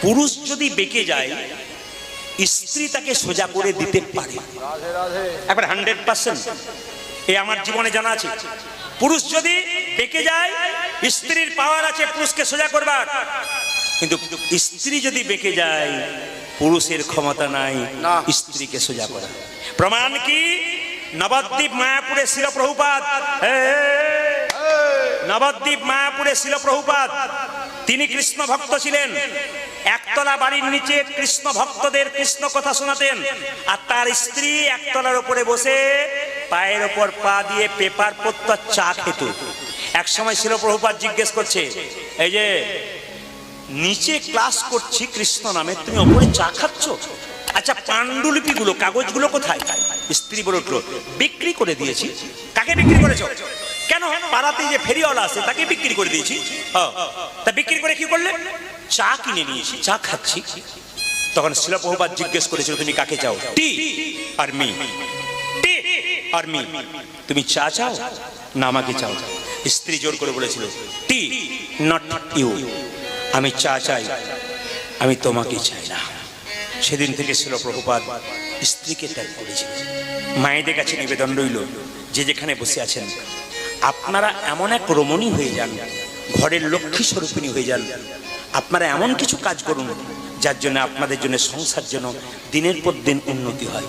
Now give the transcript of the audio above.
পুরুষ যদি বেঁকে যায় স্ত্রী তাকে সোজা করে দিতে পারে, একবার 100%। এ আমার জীবনে জানা আছে। পুরুষ যদি বেঁকে যায় স্ত্রীর পাওয়ার আছে পুরুষকে সোজা করবার, কিন্তু স্ত্রী যদি বেঁকে যায় পুরুষের ক্ষমতা নাই স্ত্রীকে সোজা করা। প্রমাণ কি? নবদ্বীপ মায়াপুরে শিল প্রভুপাদ, নবদ্বীপ মায়াপুরে শিল প্রভুপাদ তিনি কৃষ্ণ ভক্ত ছিলেন। একতলা বাড়ির নিচে কৃষ্ণ ভক্তদের কৃষ্ণ কথা শোনাতেন, আর তার স্ত্রী একতলার উপরে বসে পায়ের ওপর পা দিয়ে পেপার পড়ত, চা খেত। এক সময় শিল প্রভুপাদ জিজ্ঞেস করছে, এই যে নিচে ক্লাস করছি কৃষ্ণ নামে, তুমি ওপরে চা খাচ্ছ, আচ্ছা পাণ্ডুলিপিগুলো কাগজগুলো কোথায়? স্ত্রী বলে উঠলো, বিক্রি করে দিয়েছি। কাকে বিক্রি করেছো? কেন? পাড়াতে যে ফেরিওয়ালা আছে তাকে বিক্রি করে দিয়েছি। তা বিক্রি করে কি করলে? চা কিনে নিয়েছি, চা খাচ্ছি। তখন শিল প্রভুপাদ জিজ্ঞেস করেছিল, তুমি কাকে চাও? টি আর মি, টি আর মি। তুমি চা চাও না আমাকে চাও? স্ত্রী জোর করে বলেছিল, টি নট ইউ, আমি চা চাই, আমি তোমাকে চাই না। সেদিন থেকে শিল প্রভুপাদ স্ত্রীকে ত্যাগ করেছিল। মায়েদের কাছে নিবেদন রইল, যে যেখানে বসে আছেন আপনারা এমন এক রমণী হয়ে যান, ঘরের লক্ষ্মী স্বরূপিণী হয়ে যান। আপনারা এমন কিছু কাজ করুন যার জন্য আপনাদের জন্য সংসার যেন দিনের পর দিন উন্নতি হয়।